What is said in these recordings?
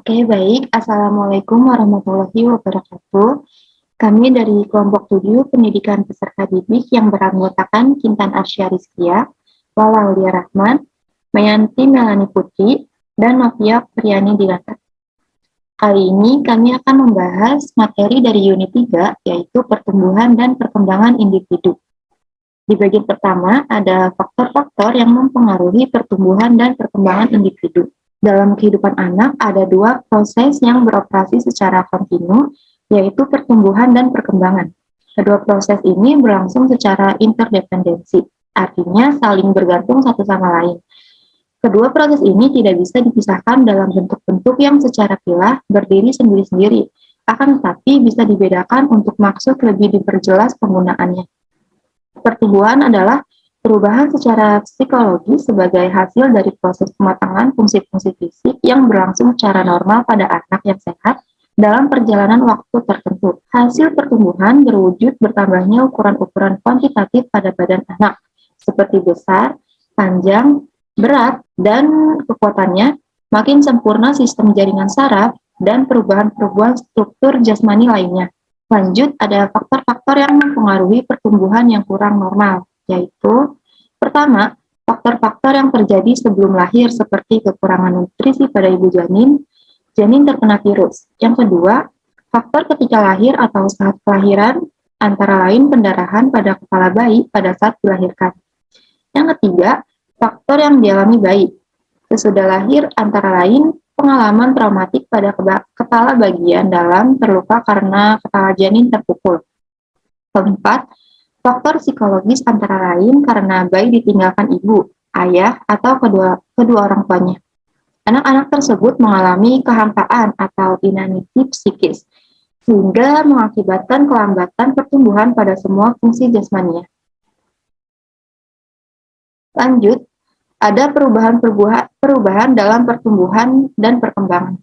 Oke, baik. Assalamualaikum warahmatullahi wabarakatuh. Kami dari kelompok 7 pendidikan peserta didik yang beranggotakan Kintan Arsya Rizkia, Lala Aulia Rahman, Mayanti Melani Putri, dan Novia Priani Dilata. Kali ini kami akan membahas materi dari unit 3, yaitu pertumbuhan dan perkembangan individu. Di bagian pertama, ada faktor-faktor yang mempengaruhi pertumbuhan dan perkembangan individu. Dalam kehidupan anak, ada dua proses yang beroperasi secara kontinu, yaitu pertumbuhan dan perkembangan. Kedua proses ini berlangsung secara interdependensi, artinya saling bergantung satu sama lain. Kedua proses ini tidak bisa dipisahkan dalam bentuk-bentuk yang secara pilah berdiri sendiri-sendiri, akan tetapi bisa dibedakan untuk maksud lebih diperjelas penggunaannya. Pertumbuhan adalah perubahan secara psikologi sebagai hasil dari proses pematangan fungsi-fungsi fisik yang berlangsung secara normal pada anak yang sehat dalam perjalanan waktu tertentu. Hasil pertumbuhan berwujud bertambahnya ukuran-ukuran kuantitatif pada badan anak, seperti besar, panjang, berat, dan kekuatannya, makin sempurna sistem jaringan saraf, dan perubahan-perubahan struktur jasmani lainnya. Lanjut, ada faktor-faktor yang mempengaruhi pertumbuhan yang kurang normal, yaitu pertama, faktor-faktor yang terjadi sebelum lahir seperti kekurangan nutrisi pada ibu janin terkena virus. Yang kedua, faktor ketika lahir atau saat kelahiran, antara lain pendarahan pada kepala bayi pada saat dilahirkan. Yang ketiga, faktor yang dialami bayi. Sesudah lahir, antara lain pengalaman traumatik pada kepala bagian dalam terluka karena kepala janin terpukul. Keempat, faktor psikologis antara lain karena bayi ditinggalkan ibu, ayah, atau kedua orang tuanya. Anak-anak tersebut mengalami kehampaan atau inanity psikis, sehingga mengakibatkan kelambatan pertumbuhan pada semua fungsi jasmaninya. Lanjut, ada perubahan dalam pertumbuhan dan perkembangan.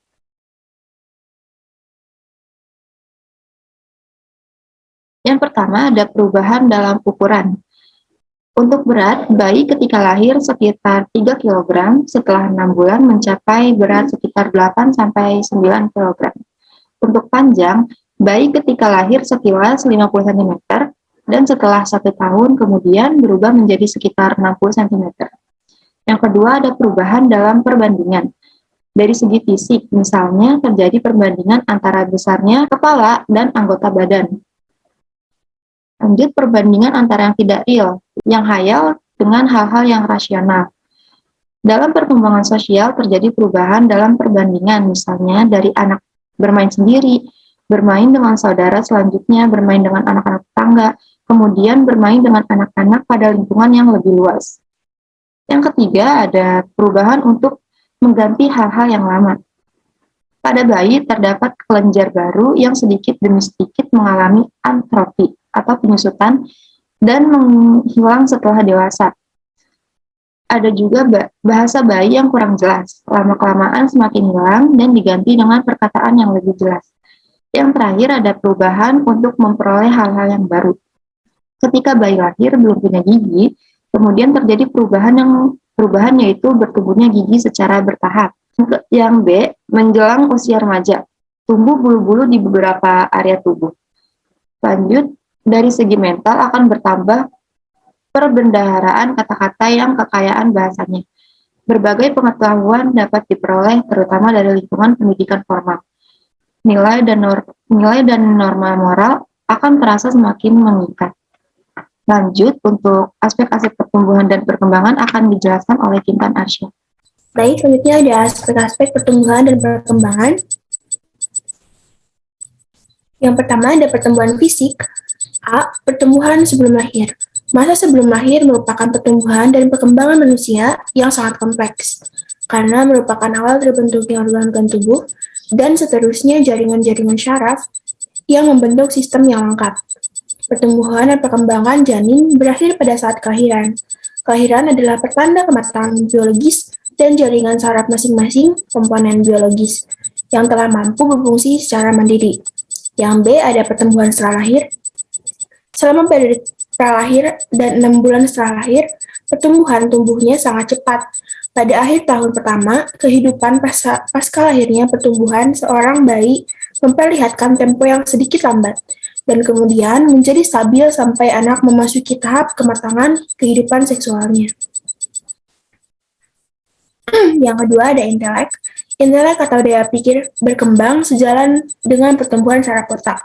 Yang pertama, ada perubahan dalam ukuran. Untuk berat, bayi ketika lahir sekitar 3 kg, setelah 6 bulan mencapai berat sekitar 8-9 kg. Untuk panjang, bayi ketika lahir sekilas 50 cm, dan setelah 1 tahun kemudian berubah menjadi sekitar 60 cm. Yang kedua, ada perubahan dalam perbandingan. Dari segi fisik, misalnya terjadi perbandingan antara besarnya kepala dan anggota badan. Lanjut, perbandingan antara yang tidak real, yang hayal dengan hal-hal yang rasional. Dalam perkembangan sosial terjadi perubahan dalam perbandingan, misalnya dari anak bermain sendiri, bermain dengan saudara, selanjutnya bermain dengan anak-anak tetangga, kemudian bermain dengan anak-anak pada lingkungan yang lebih luas. Yang ketiga, ada perubahan untuk mengganti hal-hal yang lama. Pada bayi terdapat kelenjar baru yang sedikit demi sedikit mengalami antropi atau penyusutan dan menghilang setelah dewasa. Ada juga bahasa bayi yang kurang jelas, lama-kelamaan semakin hilang dan diganti dengan perkataan yang lebih jelas. Yang terakhir, ada perubahan untuk memperoleh hal-hal yang baru. Ketika bayi lahir belum punya gigi, kemudian terjadi perubahan yaitu bertumbuhnya gigi secara bertahap. Yang B, menjelang usia remaja, tumbuh bulu-bulu di beberapa area tubuh. Lanjut, dari segi mental akan bertambah perbendaharaan kata-kata yang kekayaan bahasanya. Berbagai pengetahuan dapat diperoleh terutama dari lingkungan pendidikan formal. Nilai dan norma moral akan terasa semakin mengikat. Lanjut, untuk aspek-aspek pertumbuhan dan perkembangan akan dijelaskan oleh Kintan Arsya. Baik, selanjutnya ada aspek-aspek pertumbuhan dan perkembangan. Yang pertama ada pertumbuhan fisik. A. Pertumbuhan sebelum lahir. Masa sebelum lahir merupakan pertumbuhan dan perkembangan manusia yang sangat kompleks, karena merupakan awal terbentuknya organ-organ tubuh dan seterusnya jaringan-jaringan syaraf yang membentuk sistem yang lengkap. Pertumbuhan dan perkembangan janin berakhir pada saat kelahiran. Kelahiran adalah pertanda kematangan biologis dan jaringan saraf masing-masing komponen biologis yang telah mampu berfungsi secara mandiri. Yang B, ada pertumbuhan setelah lahir. Selama periode pralahir dan 6 bulan setelah lahir, pertumbuhan tumbuhnya sangat cepat Pada akhir tahun pertama, kehidupan pasca lahirnya pertumbuhan seorang bayi memperlihatkan tempo yang sedikit lambat, dan kemudian menjadi stabil sampai anak memasuki tahap kematangan kehidupan seksualnya. Yang kedua ada intelek. Intelek atau daya pikir berkembang sejalan dengan pertumbuhan saraf otak,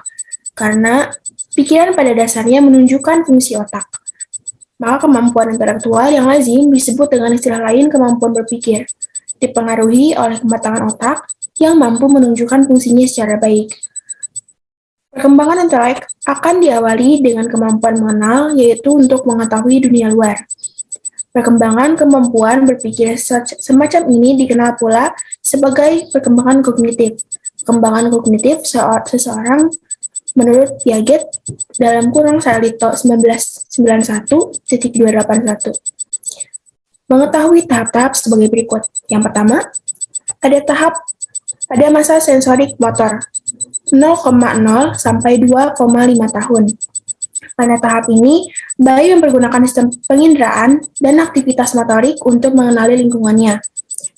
karena pikiran pada dasarnya menunjukkan fungsi otak. Maka kemampuan intelektual yang lazim disebut dengan istilah lain kemampuan berpikir, dipengaruhi oleh kematangan otak yang mampu menunjukkan fungsinya secara baik. Perkembangan intelek akan diawali dengan kemampuan mengenal, yaitu untuk mengetahui dunia luar. Perkembangan kemampuan berpikir semacam ini dikenal pula sebagai perkembangan kognitif. Perkembangan kognitif seseorang menurut Piaget dalam kurung Sarlito 1991-281. Mengetahui tahap-tahap sebagai berikut. Yang pertama, ada masa sensorik motor 0,0 sampai 2,5 tahun. Pada tahap ini, bayi mempergunakan sistem penginderaan dan aktivitas motorik untuk mengenali lingkungannya.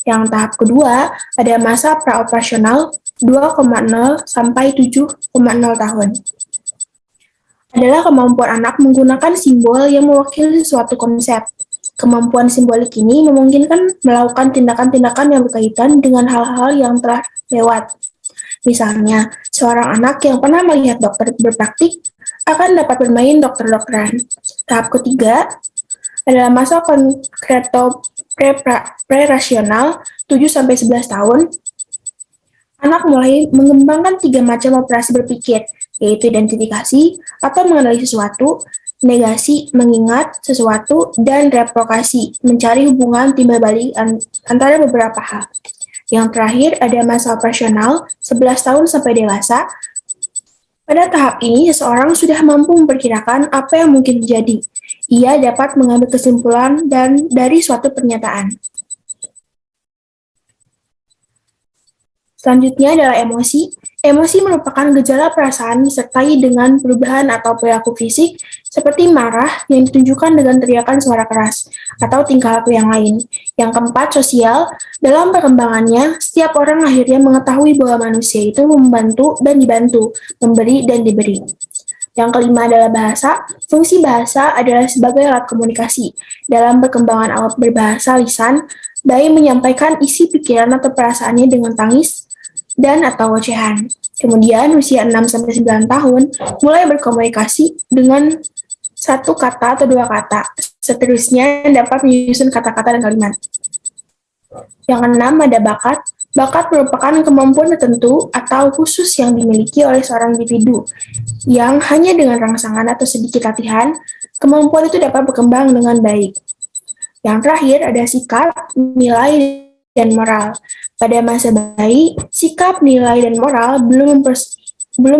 Yang tahap kedua, ada masa praoperasional 2,0 sampai 7,0 tahun. Adalah kemampuan anak menggunakan simbol yang mewakili suatu konsep. Kemampuan simbolik ini memungkinkan melakukan tindakan-tindakan yang berkaitan dengan hal-hal yang telah lewat. Misalnya, seorang anak yang pernah melihat dokter berpraktik akan dapat bermain dokter-dokteran. Tahap ketiga adalah masa konkreto pre-rasional 7-11 tahun. Anak mulai mengembangkan 3 macam operasi berpikir, yaitu identifikasi atau mengenali sesuatu, negasi mengingat sesuatu, dan replikasi mencari hubungan timbal balik antara beberapa hal. Yang terakhir ada masa operasional 11 tahun sampai dewasa. Pada tahap ini, seseorang sudah mampu memperkirakan apa yang mungkin terjadi. Ia dapat mengambil kesimpulan dari suatu pernyataan. Selanjutnya adalah emosi. Emosi merupakan gejala perasaan disertai dengan perubahan atau perilaku fisik seperti marah yang ditunjukkan dengan teriakan suara keras atau tingkah laku yang lain. Yang keempat, sosial. Dalam perkembangannya, setiap orang akhirnya mengetahui bahwa manusia itu membantu dan dibantu, memberi dan diberi. Yang kelima adalah bahasa. Fungsi bahasa adalah sebagai alat komunikasi. Dalam perkembangan alat berbahasa lisan, bayi menyampaikan isi pikiran atau perasaannya dengan tangis dan atau ocehan. Kemudian usia 6-9 tahun mulai berkomunikasi dengan satu kata atau 2 kata. Seterusnya dapat menyusun kata-kata dan kalimat. Yang keenam ada bakat. Bakat merupakan kemampuan tertentu atau khusus yang dimiliki oleh seorang individu yang hanya dengan rangsangan atau sedikit latihan, kemampuan itu dapat berkembang dengan baik. Yang terakhir ada sikap, nilai, dan moral. Pada masa bayi, sikap, nilai, dan moral belum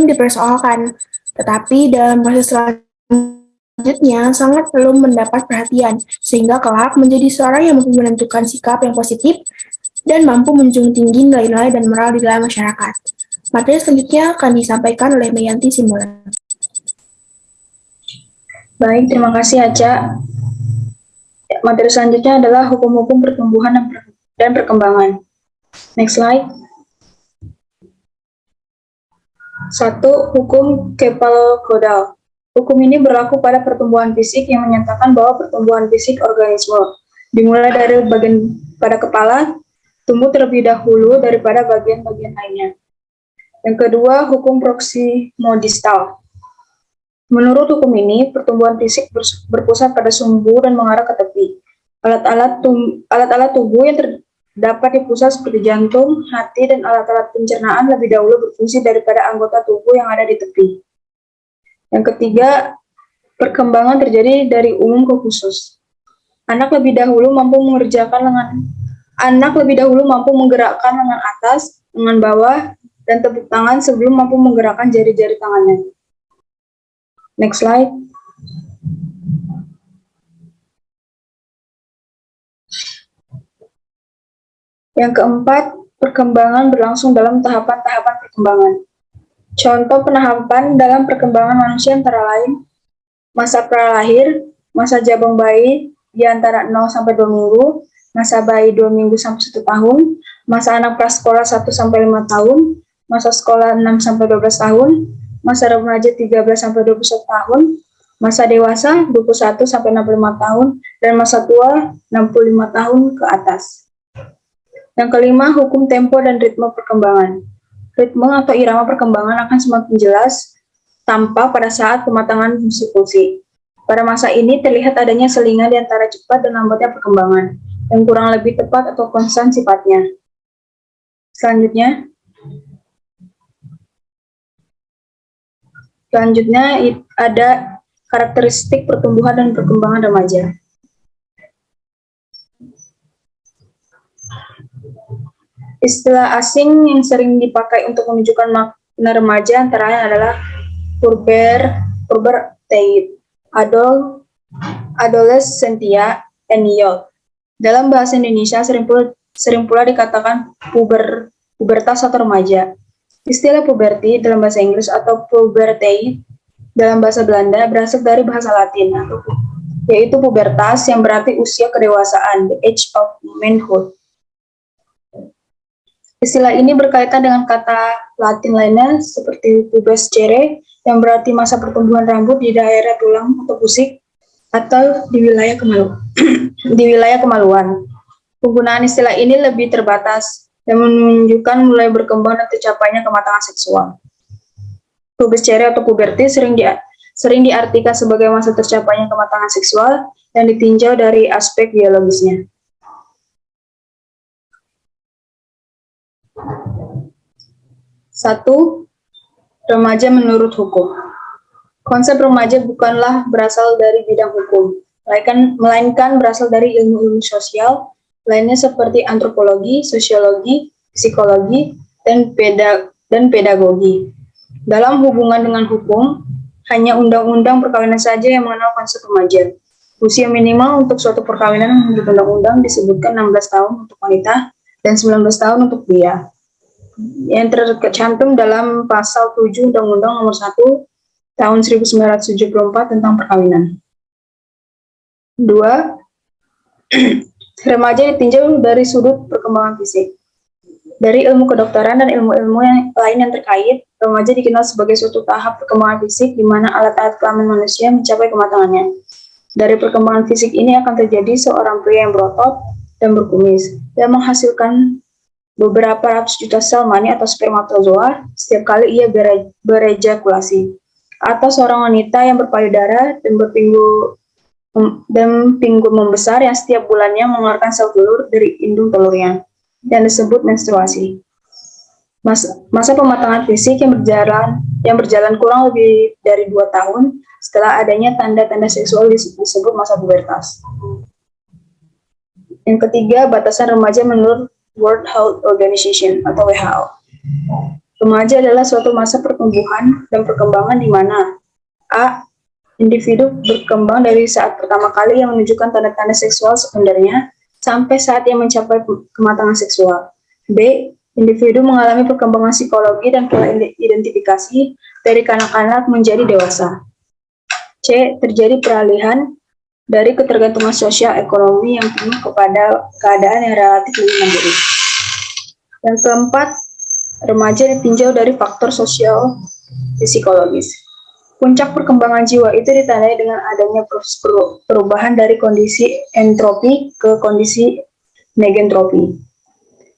dipersoalkan, tetapi dalam proses selanjutnya sangat perlu mendapat perhatian, sehingga kelak menjadi seorang yang mampu menentukan sikap yang positif dan mampu menjunjung tinggi nilai-nilai dan moral di dalam masyarakat. Materi selanjutnya akan disampaikan oleh Meyanti Simbolan. Baik, terima kasih Aca. Materi selanjutnya adalah hukum-hukum pertumbuhan dan perkembangan. Next slide. 1. Hukum Kepler-Gödel. Hukum ini berlaku pada pertumbuhan fisik yang menyatakan bahwa pertumbuhan fisik organisme dimulai dari bagian pada kepala, tumbuh terlebih dahulu daripada bagian-bagian lainnya. Yang kedua, hukum Proximo-Distal. Menurut hukum ini, pertumbuhan fisik berpusat pada sumbu dan mengarah ke tepi. Alat-alat tubuh yang terdapat di pusat seperti jantung, hati, dan alat-alat pencernaan lebih dahulu berfungsi daripada anggota tubuh yang ada di tepi. Yang ketiga, perkembangan terjadi dari umum ke khusus. Anak lebih dahulu mampu menggerakkan lengan atas, lengan bawah, dan tepuk tangan sebelum mampu menggerakkan jari-jari tangannya. Next slide. Yang keempat, perkembangan berlangsung dalam tahapan-tahapan perkembangan. Contoh penahapan dalam perkembangan manusia antara lain masa pralahir, masa jabang bayi di antara 0 sampai 2 minggu, masa bayi 2 minggu sampai 1 tahun, masa anak prasekolah 1 sampai 5 tahun, masa sekolah 6 sampai 12 tahun, masa remaja 13 sampai 21 tahun, masa dewasa 21 sampai 65 tahun, dan masa tua 65 tahun ke atas. Yang kelima, hukum tempo dan ritme perkembangan. Ritme atau irama perkembangan akan semakin jelas tampak pada saat kematangan fungsi-fungsi. Pada masa ini terlihat adanya selingan di antara cepat dan lambatnya perkembangan, yang kurang lebih tepat atau konstan sifatnya. Selanjutnya ada karakteristik pertumbuhan dan perkembangan remaja. Istilah asing yang sering dipakai untuk menunjukkan makna remaja antara lain adalah pubertate, adolescentia, and youth. Dalam bahasa Indonesia sering pula dikatakan pubertas atau remaja. Istilah puberty dalam bahasa Inggris atau pubertate dalam bahasa Belanda berasal dari bahasa Latin, yaitu pubertas yang berarti usia kedewasaan, the age of manhood. Istilah ini berkaitan dengan kata Latin lainnya seperti pubescere yang berarti masa pertumbuhan rambut di daerah tulang atau pusik atau di wilayah kemaluan. Penggunaan istilah ini lebih terbatas dan menunjukkan mulai berkembang dan tercapainya kematangan seksual. Pubescere atau puberti sering diartikan sebagai masa tercapainya kematangan seksual dan ditinjau dari aspek biologisnya. Satu, remaja menurut hukum. Konsep remaja bukanlah berasal dari bidang hukum, melainkan berasal dari ilmu-ilmu sosial lainnya seperti antropologi, sosiologi, psikologi, dan pedagogi. Dalam hubungan dengan hukum, hanya undang-undang perkawinan saja yang mengenal konsep remaja. Usia minimal untuk suatu perkawinan menurut undang-undang disebutkan 16 tahun untuk wanita dan 19 tahun untuk pria, yang tercantum dalam pasal 7 Undang-Undang Nomor 1 tahun 1974 tentang perkawinan. 2. Remaja ditinjau dari sudut perkembangan fisik. Dari ilmu kedokteran dan ilmu-ilmu lain yang terkait, remaja dikenal sebagai suatu tahap perkembangan fisik di mana alat-alat kelamin manusia mencapai kematangannya. Dari perkembangan fisik ini akan terjadi seorang pria yang berotot dan berkumis, dan menghasilkan beberapa ratus juta sel mani atau spermatozoa setiap kali ia berejakulasi, atau seorang wanita yang berpayudara dan pinggul membesar yang setiap bulannya mengeluarkan sel telur dari indung telurnya, yang disebut menstruasi. Masa pematangan fisik yang berjalan kurang lebih dari 2 tahun setelah adanya tanda-tanda seksual disebut masa pubertas. Yang ketiga, batasan remaja menurut World Health Organization atau WHO. Remaja adalah suatu masa pertumbuhan dan perkembangan di mana A. Individu berkembang dari saat pertama kali yang menunjukkan tanda-tanda seksual sekundernya sampai saat ia mencapai kematangan seksual. B. Individu mengalami perkembangan psikologi dan pola identifikasi dari kanak-kanak menjadi dewasa. C. Terjadi peralihan dari ketergantungan sosial ekonomi yang penuh kepada keadaan yang relatif lebih mandiri. Yang keempat, remaja ditinjau dari faktor sosial psikologis. Puncak perkembangan jiwa itu ditandai dengan adanya proses perubahan dari kondisi entropi ke kondisi negentropi.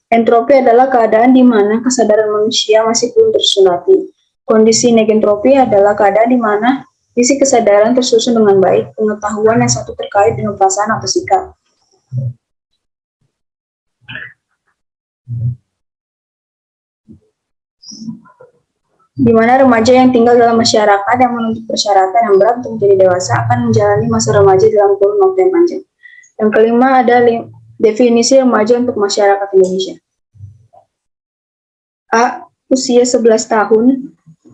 Entropi adalah keadaan di mana kesadaran manusia masih belum tersunati. Kondisi negentropi adalah keadaan di mana isi kesadaran tersusun dengan baik, pengetahuan yang satu terkait dengan perasaan atau sikap. Di mana remaja yang tinggal dalam masyarakat yang menuntut persyaratan yang berat untuk menjadi dewasa akan menjalani masa remaja dalam kurun waktu yang panjang. Yang kelima ada definisi remaja untuk masyarakat Indonesia. A. Usia 11 tahun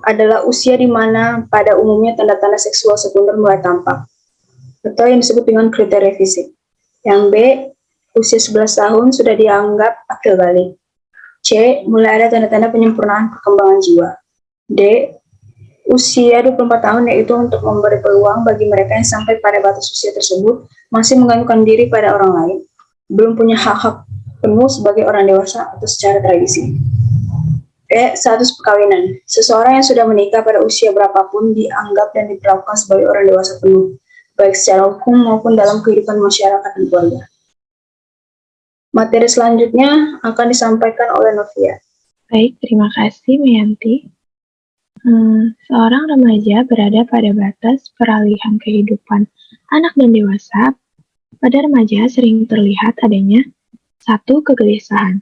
adalah usia di mana pada umumnya tanda-tanda seksual sekunder mulai tampak, atau yang disebut dengan kriteria fisik. Yang B. Usia 11 tahun sudah dianggap akil balik. C. Mulai ada tanda-tanda penyempurnaan perkembangan jiwa. D. Usia 24 tahun yaitu untuk memberi peluang bagi mereka yang sampai pada batas usia tersebut masih menggantungkan diri pada orang lain. belum punya hak-hak penuh sebagai orang dewasa atau secara tradisi. Status perkawinan. Seseorang yang sudah menikah pada usia berapapun dianggap dan diperlakukan sebagai orang dewasa penuh, baik secara hukum maupun dalam kehidupan masyarakat dan keluarga. Materi selanjutnya akan disampaikan oleh Novia. Baik, terima kasih Mianti. Seorang remaja berada pada batas peralihan kehidupan anak dan dewasa. Pada remaja sering terlihat adanya satu kegelisahan.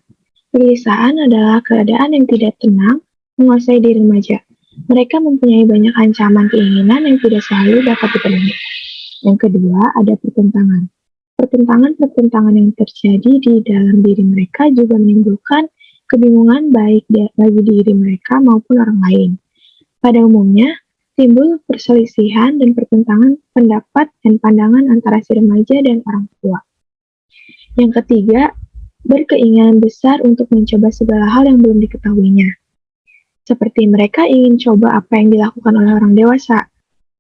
Kegelisahan adalah keadaan yang tidak tenang menguasai diri remaja. Mereka mempunyai banyak ancaman keinginan yang tidak selalu dapat dipenuhi. Yang kedua, ada pertentangan. Pertentangan-pertentangan yang terjadi di dalam diri mereka juga menimbulkan kebingungan baik bagi diri mereka maupun orang lain. Pada umumnya, timbul perselisihan dan pertentangan pendapat dan pandangan antara si remaja dan orang tua. Yang ketiga, berkeinginan besar untuk mencoba segala hal yang belum diketahuinya. Seperti mereka ingin coba apa yang dilakukan oleh orang dewasa.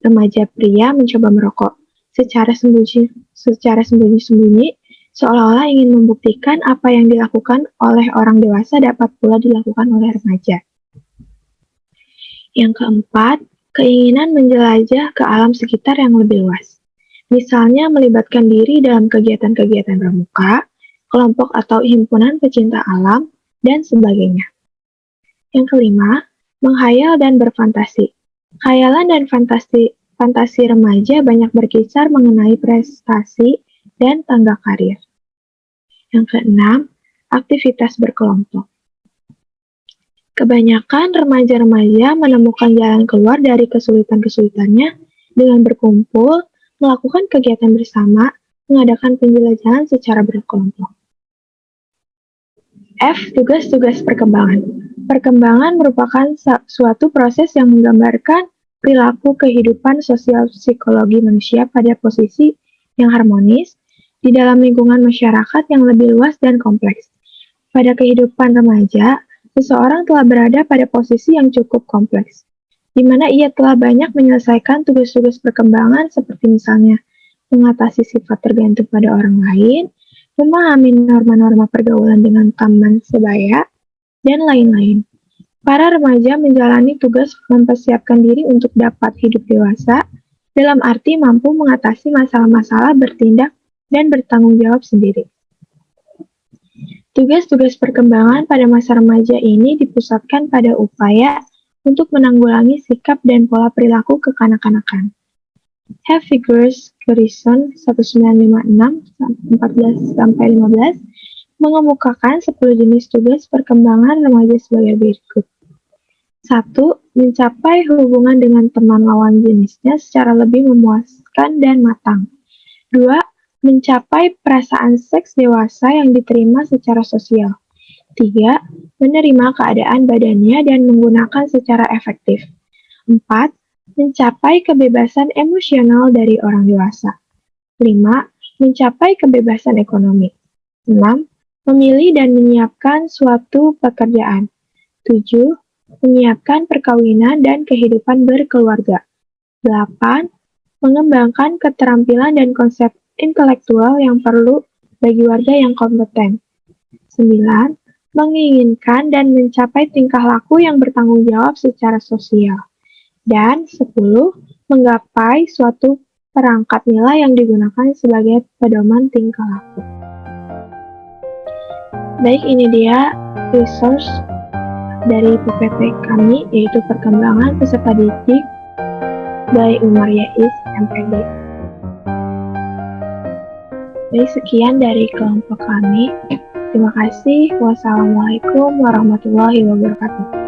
Remaja pria mencoba merokok secara sembunyi-sembunyi, seolah-olah ingin membuktikan apa yang dilakukan oleh orang dewasa dapat pula dilakukan oleh remaja. Yang keempat, keinginan menjelajah ke alam sekitar yang lebih luas. Misalnya melibatkan diri dalam kegiatan-kegiatan pramuka, kelompok atau himpunan pecinta alam, dan sebagainya. Yang kelima, menghayal dan berfantasi. Khayalan dan fantasi remaja banyak berkisar mengenai prestasi dan tangga karir. Yang keenam, aktivitas berkelompok. Kebanyakan remaja-remaja menemukan jalan keluar dari kesulitan-kesulitannya dengan berkumpul, melakukan kegiatan bersama, mengadakan penjelajahan secara berkelompok. F. Tugas-tugas perkembangan. Perkembangan merupakan suatu proses yang menggambarkan perilaku kehidupan sosial psikologi manusia pada posisi yang harmonis di dalam lingkungan masyarakat yang lebih luas dan kompleks. Pada kehidupan remaja, seseorang telah berada pada posisi yang cukup kompleks, di mana ia telah banyak menyelesaikan tugas-tugas perkembangan seperti misalnya mengatasi sifat tergantung pada orang lain, memahami norma-norma pergaulan dengan teman sebaya, dan lain-lain. Para remaja menjalani tugas mempersiapkan diri untuk dapat hidup dewasa, dalam arti mampu mengatasi masalah-masalah, bertindak, dan bertanggung jawab sendiri. Tugas-tugas perkembangan pada masa remaja ini dipusatkan pada upaya untuk menanggulangi sikap dan pola perilaku kekanak-kanakan. Have Figures Garrison 1956-14-15 mengemukakan 10 jenis tugas perkembangan remaja sebagai berikut. 1. Mencapai hubungan dengan teman lawan jenisnya secara lebih memuaskan dan matang. 2. Mencapai perasaan seks dewasa yang diterima secara sosial. 3. Menerima keadaan badannya dan menggunakan secara efektif. 4. Mencapai kebebasan emosional dari orang dewasa. 5. Mencapai kebebasan ekonomi. 6. Memilih dan menyiapkan suatu pekerjaan. 7. Menyiapkan perkawinan dan kehidupan berkeluarga. 8. Mengembangkan keterampilan dan konsep intelektual yang perlu bagi warga yang kompeten. 9. Menginginkan dan mencapai tingkah laku yang bertanggung jawab secara sosial. Dan 10. Menggapai suatu perangkat nilai yang digunakan sebagai pedoman tingkah laku. Baik, ini dia resource dari PPT kami, yaitu Perkembangan Peserta Didik by Umar Yais, MPD. Baik, sekian dari kelompok kami. Terima kasih. Wassalamualaikum warahmatullahi wabarakatuh.